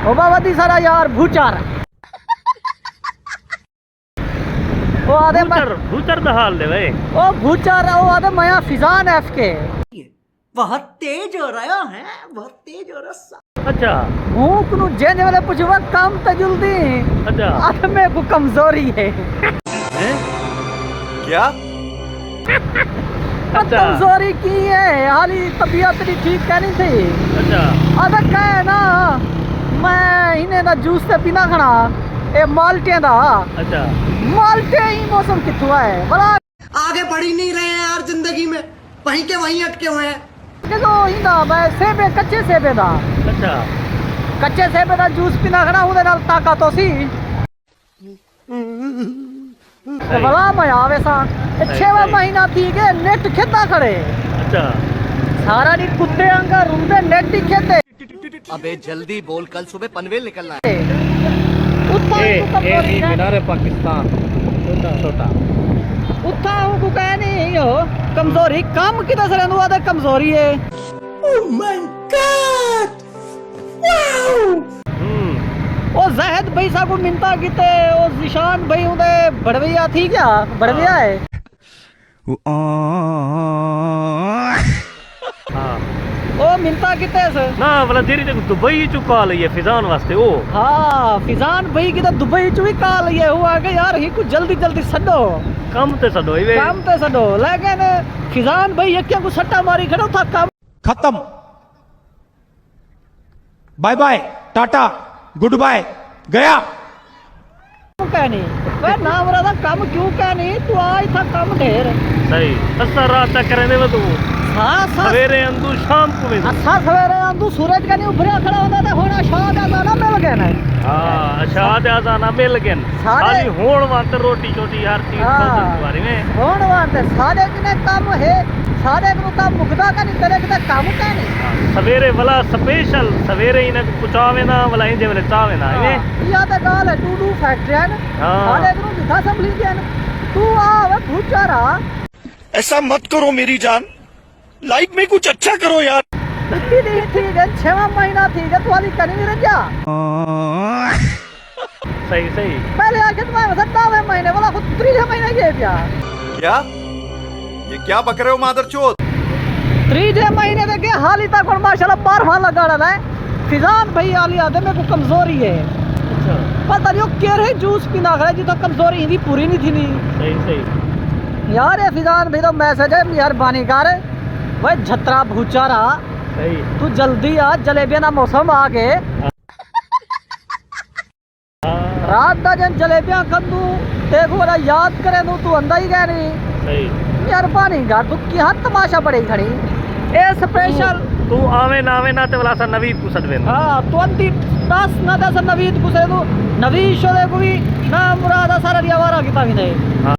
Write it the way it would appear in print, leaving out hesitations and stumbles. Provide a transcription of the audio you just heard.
ओ बाबा दी सारा यार भूचार ओ आदे भूचर दा हाल दे भाई ओ भूचार ओ आदे मया फिजान एफ के बहुत तेज हो रहा है, बहुत तेज हो रहा। अच्छा भूख नु जेने वाले पुछवा काम त जल्दी। अच्छा अब में को कमजोरी है क्या? कमजोरी की है, हाली तबीयत नहीं ठीक कहनी थी। अच्छा अबे कहे ना मैं इन्हें दा जूस ते पीना खाना ए माल्टे दा। अच्छा माल्टे ही मौसम किथुआ है बड़ा आगे बढ़ ही नहीं रहे हैं यार जिंदगी में, वहीं के वहीं अटके हुए हैं। देखो इंदा मैं सेबे कच्चे सेबे दा। अच्छा कच्चे सेबे दा जूस पीना खाना उदे नाल ताकत होसी ते बड़ा मजा आवे सा। 6वां महीना थी के नेट खेता खड़े। अच्छा सारा दी कुत्ते आंगा रुंदे नेट ही खेते। अबे जल्दी बोल, कल सुबह पनवेल निकलना है। मीनार पाकिस्तान छोटा उत्था को कह नहीं हो कमजोरी काम की दस रहनु आदे कमजोरी है। ओह माय गॉड वाओ ओ जाहिद भाई साहब को मिनता कीते ओ जिशान भाई उदे बड़विया थी क्या बड़विया है हाँ ओ मिनता कीते से ना वाला देरी तक दुबई चुका लई है फिजान वास्ते ओ हाँ फिजान भाई की तो दुबई चु ही कॉल ये हुआ कि यार ही कुछ जल्दी जल्दी सडो काम ते सदो इवे काम ते सडो। लेकिन फिजान भाई एक को सट्टा मारी खड़ो था काम खत्म bye bye tata goodbye गया क्यों कहनी वह नाम रहा काम क्यों कहनी तू आज था काम ढेर सही असा रात तक करे दे तू हाँ सवेरे अंदू शाम को में अच्छा सवेरे तू सूरज का नहीं उभरिया खड़ा होता था होना शाद आजाना मिल गया ना। हाँ शाद आजाना मिल गए खाली होण वास्ते रोटी छोटी हर चीज बारे में होण वास्ते सारे ने काम है सारे को काम मुकदा का नहीं तेरे के काम का नहीं सवेरे वाला स्पेशल सवेरे इने पुचावे ना वाला इंजे वाले चावे ना ये या तो गाल है टू डू फैक्ट्री है सारे को दिखा संभली के तू आ वे पूछा रहा ऐसा मत करो मेरी जान, लाइफ में कुछ अच्छा करो यार। ठीक है 6वां महीना ठीक है तुम्हारी कनी नहीं रह जा सही सही पहले आके तुम्हारे 7वें महीने वाला खुद 3 महीने ये क्या क्या? ये क्या बक रहे हो मादरचोद? 3 महीने तक हाल ही तक माशाल्लाह 12वां लगा रहा है। फिजान भाई आली आदे में को कमजोरी है। अच्छा पता नहीं क्या है जूस पीना खड़ा जी तो कमजोरी इनकी पूरी नहीं थी नहीं सही सही यार ये फिजान भाई तो मैसेज है मेहरबानी कर भाई झतरा भूचा रहा सही तू जल्दी आ जलेबियां ना मौसम आ गए रात का जन जलेबियां कद्दू देखो वाला याद करे तू अंदा ही कह नहीं सही मेहरबानी कर तू क्या तमाशा पड़ी खड़ी ए स्पेशल तू आवे ना ते वाला सा नवीद कुसद वेन हाँ 10 ना 10 नवीद कुसे तू नवीद शोले को भी ना मुरादा सारा दिया वारा किता भी नहीं।